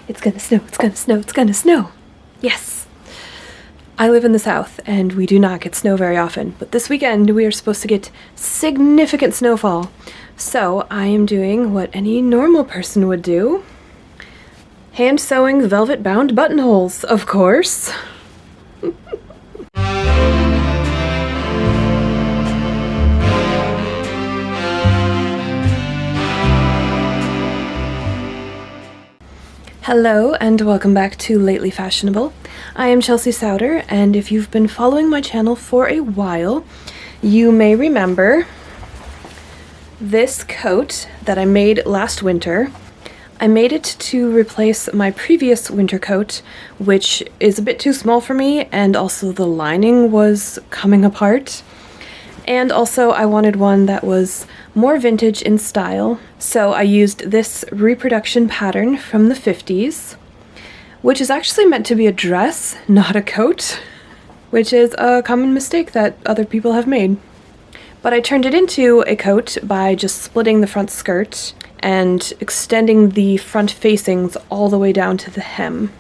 It's gonna snow, it's gonna snow, it's gonna snow. Yes. I live in the south and we do not get snow very often, but this weekend we are supposed to get significant snowfall. So I am doing what any normal person would do. Hand sewing velvet bound buttonholes, of course. Hello and welcome back to Lately Fashionable. I am Chelsea Souter, and if you've been following my channel for a while, you may remember this coat that I made last winter. I made it to replace my previous winter coat, which is a bit too small for me, and also the lining was coming apart. And also I wanted one that was more vintage in style, so I used this reproduction pattern from the 50s, which is actually meant to be a dress, not a coat, which is a common mistake that other people have made. But I turned it into a coat by just splitting the front skirt and extending the front facings all the way down to the hem.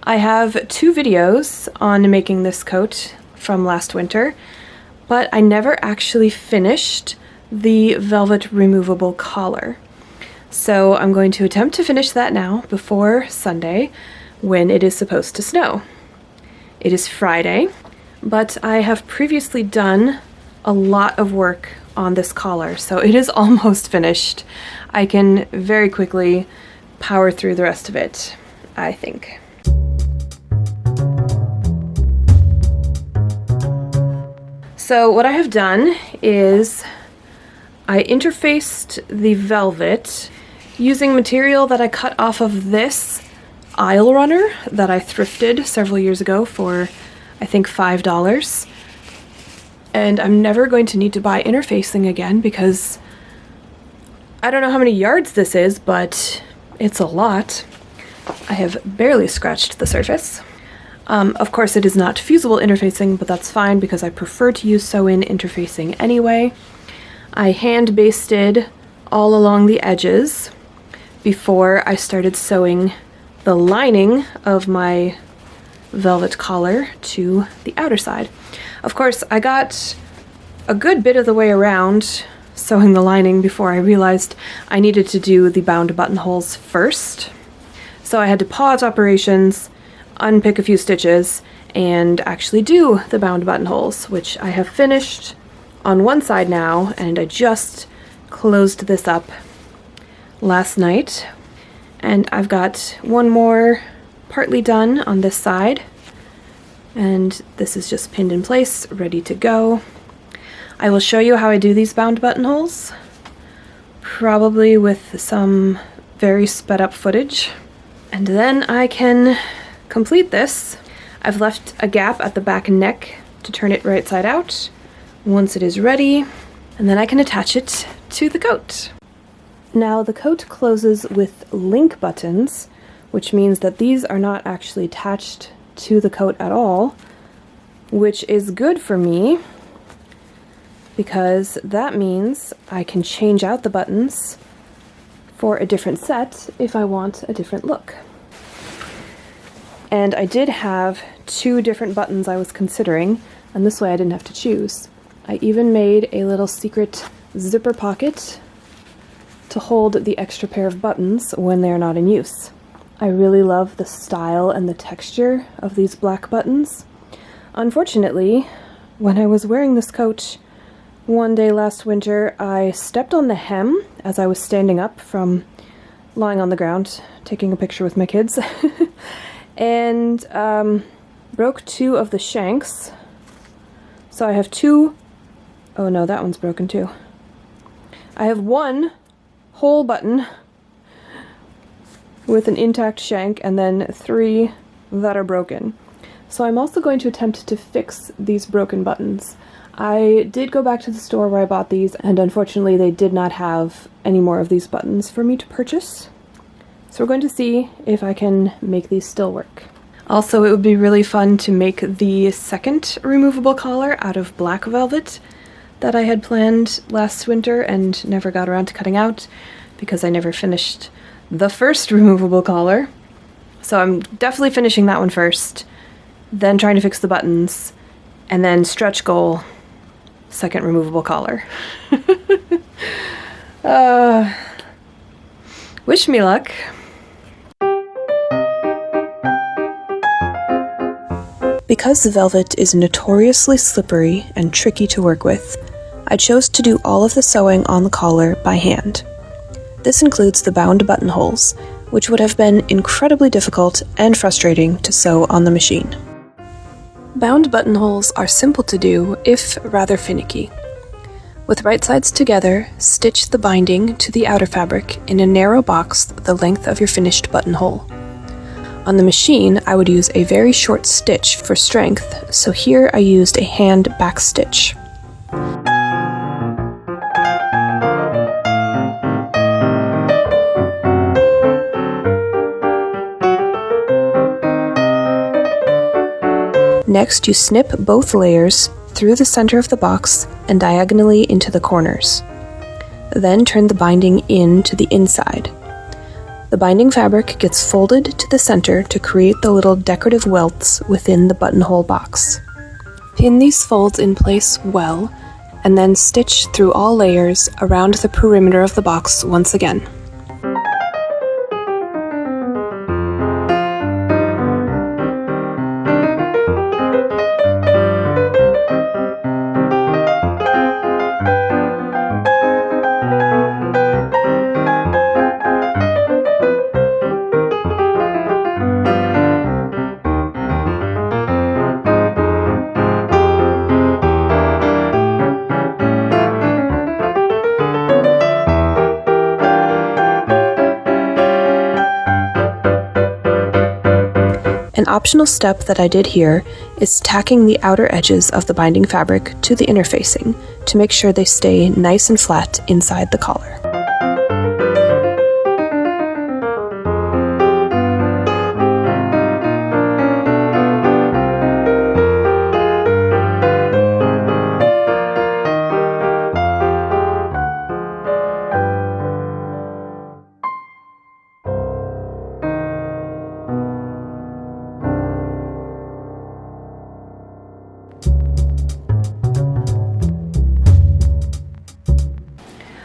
I have 2 videos on making this coat from last winter, but I never actually finished the velvet removable collar. So I'm going to attempt to finish that now before Sunday, when it is supposed to snow. It is Friday, but I have previously done a lot of work on this collar, so it is almost finished. I can very quickly power through the rest of it, I think. So what I have done is I interfaced the velvet using material that I cut off of this aisle runner that I thrifted several years ago for, I think, $5. And I'm never going to need to buy interfacing again because I don't know how many yards this is, but it's a lot. I have barely scratched the surface. Of course, it is not fusible interfacing, but that's fine because I prefer to use sew-in interfacing anyway. I hand basted all along the edges before I started sewing the lining of my velvet collar to the outer side. Of course, I got a good bit of the way around sewing the lining before I realized I needed to do the bound buttonholes first. So I had to pause operations, unpick a few stitches, and actually do the bound buttonholes, which I have finished on one side now, and I just closed this up last night. And I've got one more partly done on this side, and this is just pinned in place, ready to go. I will show you how I do these bound buttonholes, probably with some very sped up footage, and then I can complete this. I've left a gap at the back neck to turn it right side out once it is ready, and then I can attach it to the coat. Now the coat closes with link buttons, which means that these are not actually attached to the coat at all, which is good for me because that means I can change out the buttons for a different set if I want a different look. And I did have 2 different buttons I was considering, and this way I didn't have to choose. I even made a little secret zipper pocket to hold the extra pair of buttons when they're not in use. I really love the style and the texture of these black buttons. Unfortunately, when I was wearing this coat one day last winter, I stepped on the hem as I was standing up from lying on the ground, taking a picture with my kids, and broke 2 of the shanks. So I have 2, oh no, that one's broken too. I have 1 whole button with an intact shank and then 3 that are broken. So I'm also going to attempt to fix these broken buttons. I did go back to the store where I bought these, and unfortunately they did not have any more of these buttons for me to purchase. So we're going to see if I can make these still work. Also, it would be really fun to make the second removable collar out of black velvet that I had planned last winter and never got around to cutting out because I never finished the first removable collar. So I'm definitely finishing that one first, then trying to fix the buttons, and then stretch goal, second removable collar. Wish me luck. Because the velvet is notoriously slippery and tricky to work with, I chose to do all of the sewing on the collar by hand. This includes the bound buttonholes, which would have been incredibly difficult and frustrating to sew on the machine. Bound buttonholes are simple to do, if rather finicky. With right sides together, stitch the binding to the outer fabric in a narrow box the length of your finished buttonhole. On the machine, I would use a very short stitch for strength, so here I used a hand back stitch. Next, you snip both layers through the center of the box and diagonally into the corners. Then turn the binding in to the inside. The binding fabric gets folded to the center to create the little decorative welts within the buttonhole box. Pin these folds in place well, and then stitch through all layers around the perimeter of the box once again. An optional step that I did here is tacking the outer edges of the binding fabric to the interfacing to make sure they stay nice and flat inside the collar.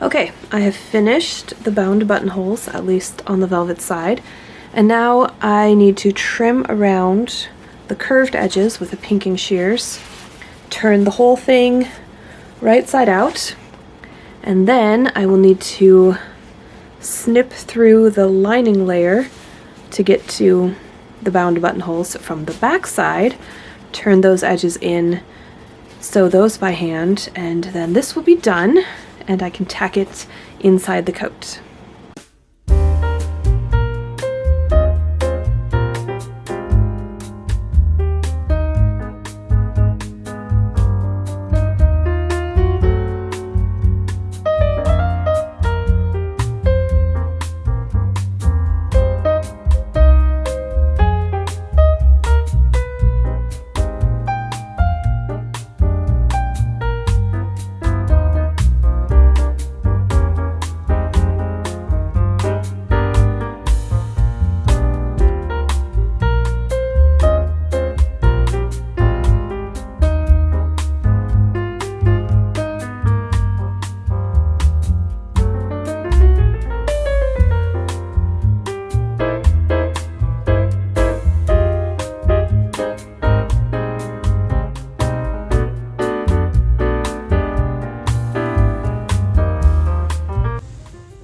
Okay, I have finished the bound buttonholes, at least on the velvet side, and now I need to trim around the curved edges with the pinking shears, turn the whole thing right side out, and then I will need to snip through the lining layer to get to the bound buttonholes from the back side, turn those edges in, sew those by hand, and then this will be done. And I can tack it inside the coat.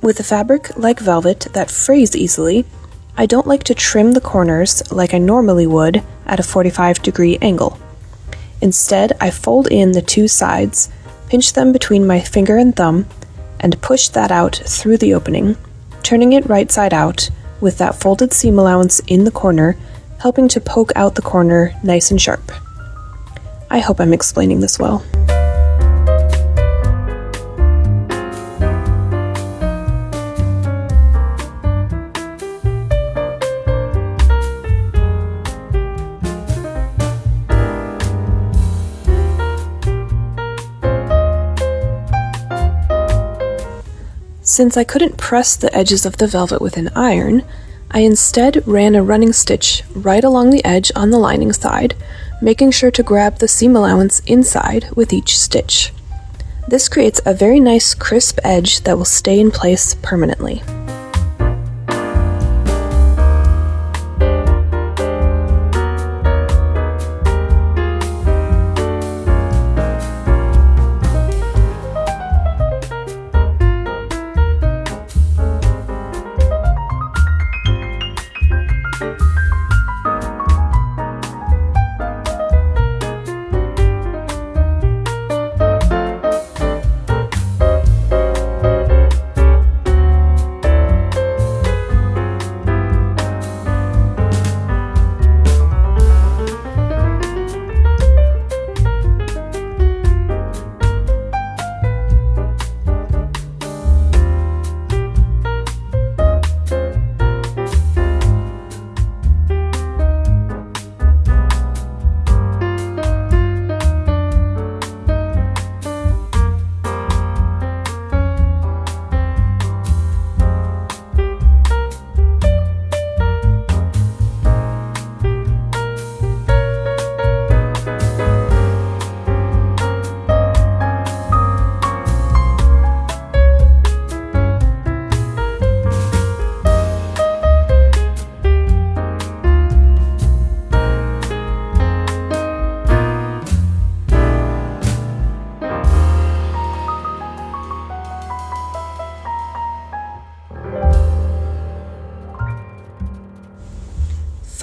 With a fabric like velvet that frays easily, I don't like to trim the corners like I normally would at a 45-degree angle. Instead, I fold in the two sides, pinch them between my finger and thumb, and push that out through the opening, turning it right side out with that folded seam allowance in the corner, helping to poke out the corner nice and sharp. I hope I'm explaining this well. Since I couldn't press the edges of the velvet with an iron, I instead ran a running stitch right along the edge on the lining side, making sure to grab the seam allowance inside with each stitch. This creates a very nice crisp edge that will stay in place permanently.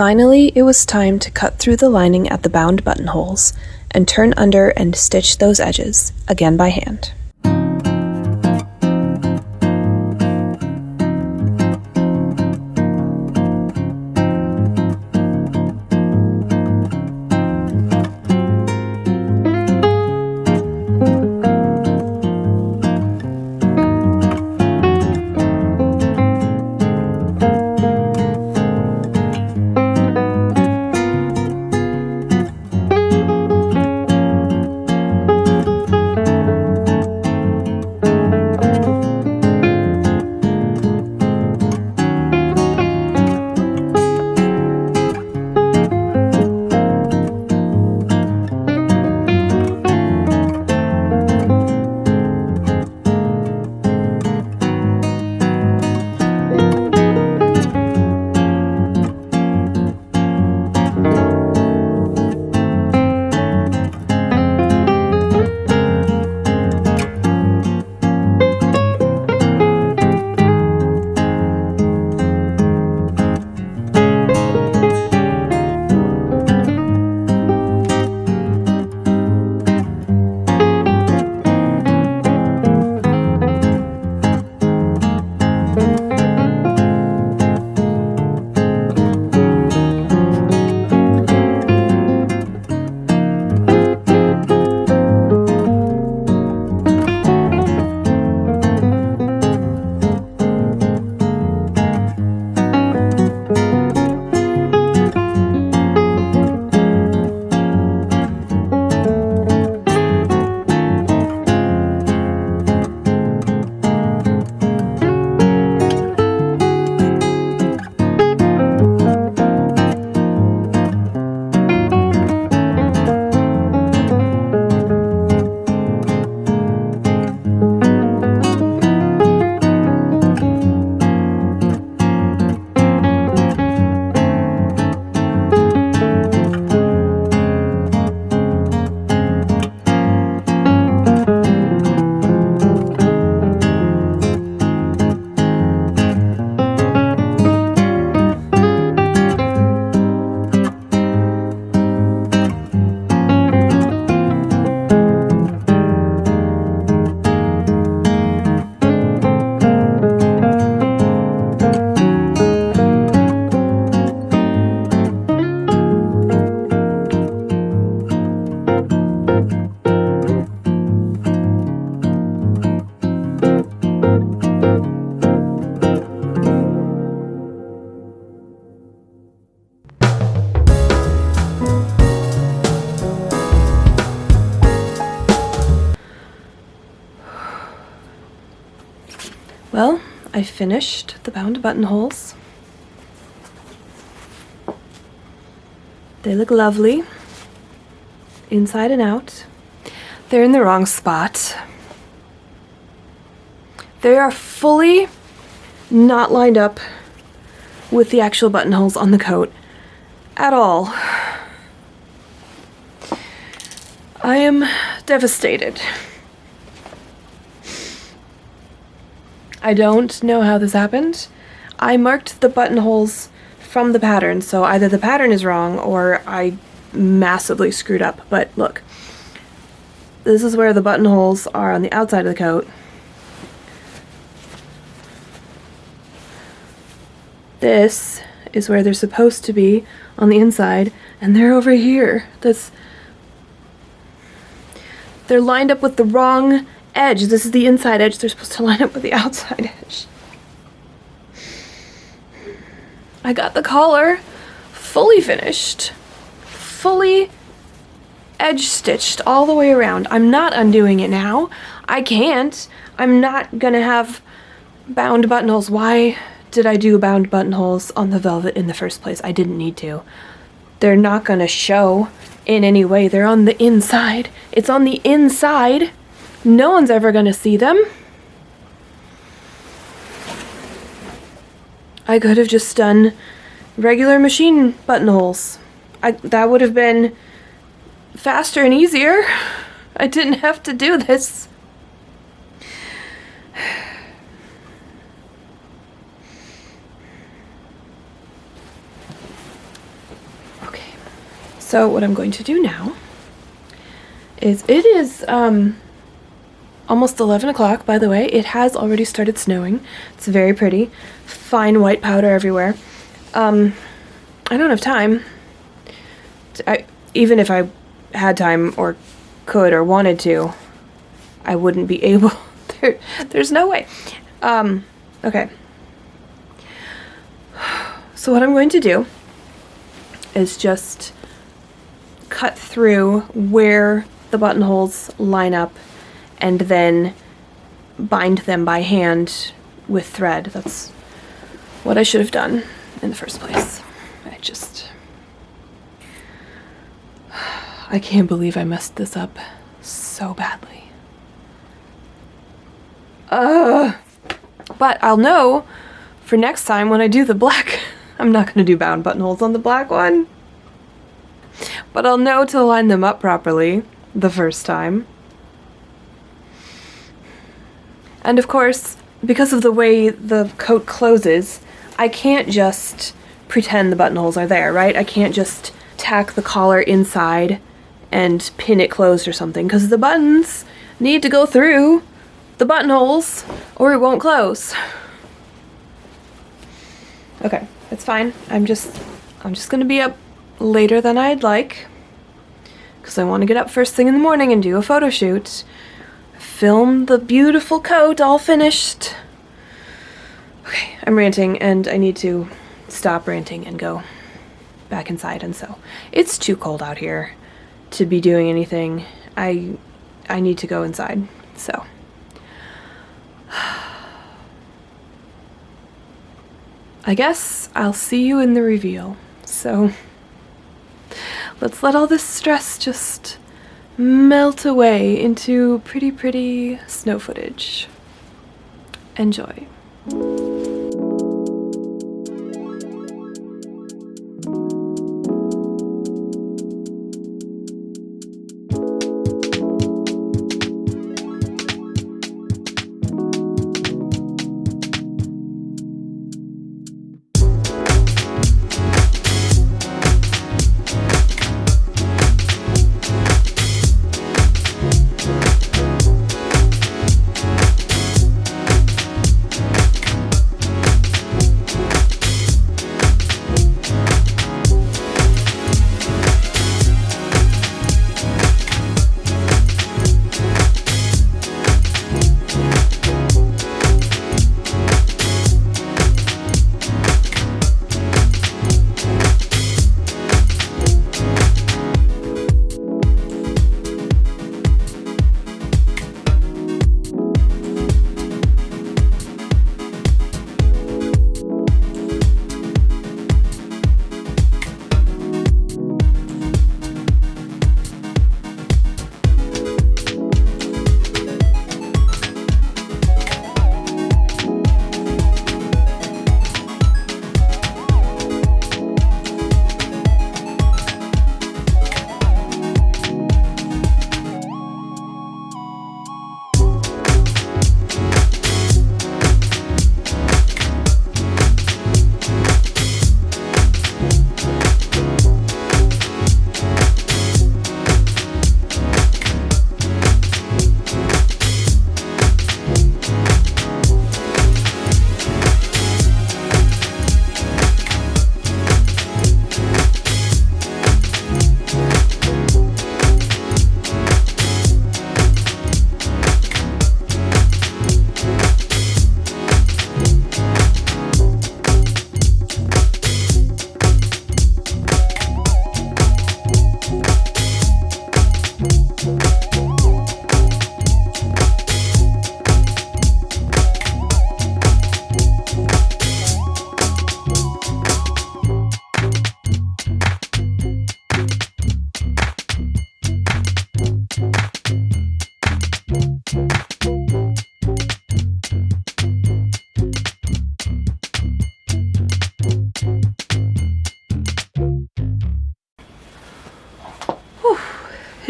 Finally, it was time to cut through the lining at the bound buttonholes and turn under and stitch those edges, again by hand. Well, I finished the bound buttonholes. They look lovely, inside and out. They're in the wrong spot. They are fully not lined up with the actual buttonholes on the coat at all. I am devastated. I don't know how this happened. I marked the buttonholes from the pattern, so either the pattern is wrong or I massively screwed up. But look, this is where the buttonholes are on the outside of the coat. This is where they're supposed to be on the inside, and they're over here. They're lined up with the wrong edge. This is the inside edge. They're supposed to line up with the outside edge. I got the collar fully finished, fully edge stitched all the way around. I'm not undoing it now. I can't. I'm not gonna have bound buttonholes. Why did I do bound buttonholes on the velvet in the first place? I didn't need to. They're not gonna show in any way. They're on the inside. It's on the inside. No one's ever gonna see them. I could have just done regular machine buttonholes. That would have been faster and easier. I didn't have to do this. Okay, so what I'm going to do now is, it is almost 11 o'clock, by the way. It has already started snowing. It's very pretty. Fine white powder everywhere. I don't have time. Even if I had time or could or wanted to, I wouldn't be able. There's no way. Okay. So what I'm going to do is just cut through where the buttonholes line up and then bind them by hand with thread. That's what I should have done in the first place. I can't believe I messed this up so badly. But I'll know for next time when I do the black. I'm not gonna do bound buttonholes on the black one. But I'll know to line them up properly the first time. And of course, because of the way the coat closes, I can't just pretend the buttonholes are there, right? I can't just tack the collar inside and pin it closed or something, because the buttons need to go through the buttonholes or it won't close. Okay, it's fine. I'm just gonna be up later than I'd like, because I want to get up first thing in the morning and do a photo shoot. Film the beautiful coat all finished. Okay, I'm ranting and I need to stop ranting and go back inside, and so it's too cold out here to be doing anything. I need to go inside, so I guess I'll see you in the reveal. So let's let all this stress just melt away into pretty snow footage. Enjoy.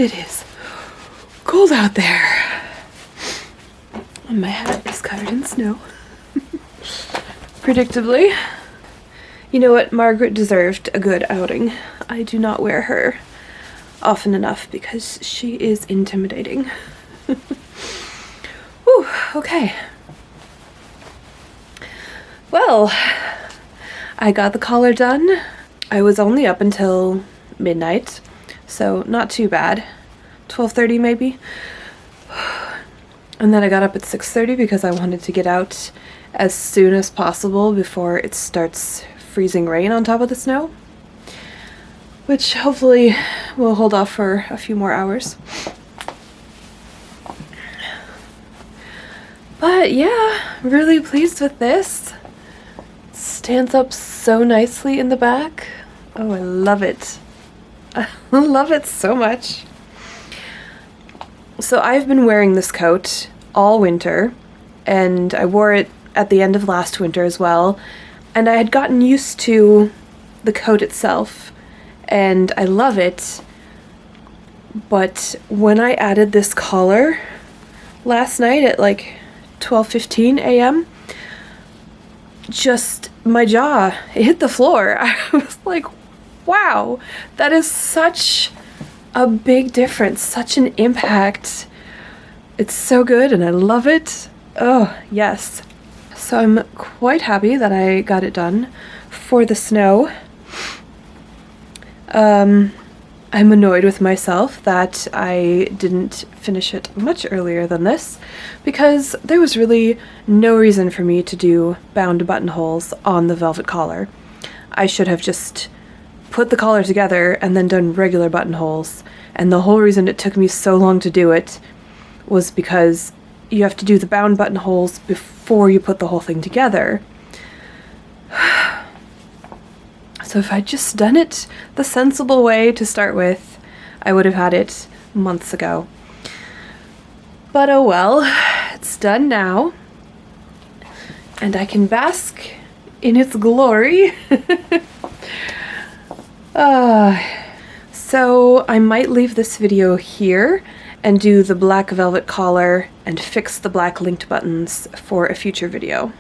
it is cold out there. And my hat is covered in snow. Predictably. You know what? Margaret deserved a good outing. I do not wear her often enough because she is intimidating. Whew, okay. Well, I got the collar done. I was only up until midnight, so not too bad. 12:30 maybe. And then I got up at 6:30 because I wanted to get out as soon as possible before it starts freezing rain on top of the snow, which hopefully will hold off for a few more hours. But yeah, really pleased with this. Stands up so nicely in the back. Oh, I love it. I love it so much. So I've been wearing this coat all winter, and I wore it at the end of last winter as well, and I had gotten used to the coat itself, and I love it. But when I added this collar last night at like 12:15 a.m., just my jaw, it hit the floor. I was like, wow, that is such a big difference, such an impact. It's so good and I love it. Oh, yes. So I'm quite happy that I got it done for the snow. I'm annoyed with myself that I didn't finish it much earlier than this, because there was really no reason for me to do bound buttonholes on the velvet collar. I should have just put the collar together and then done regular buttonholes, and the whole reason it took me so long to do it was because you have to do the bound buttonholes before you put the whole thing together. So if I'd just done it the sensible way to start with, I would have had it months ago. But oh well, it's done now, and I can bask in its glory. So I might leave this video here and do the black velvet collar and fix the black linked buttons for a future video.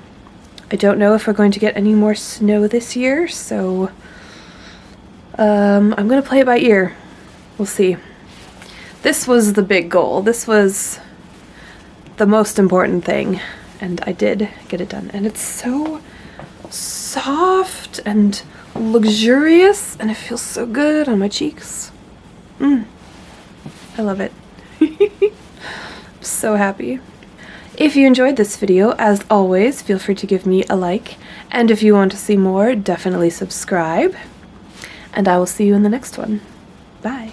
I don't know if we're going to get any more snow this year, so I'm gonna play it by ear. We'll see. This was the big goal. This was the most important thing, and I did get it done. And it's so soft and luxurious, and it feels so good on my cheeks. I love it. I'm so happy. If you enjoyed this video, as always, feel free to give me a like, and if you want to see more, definitely subscribe, and I will see you in the next one. Bye.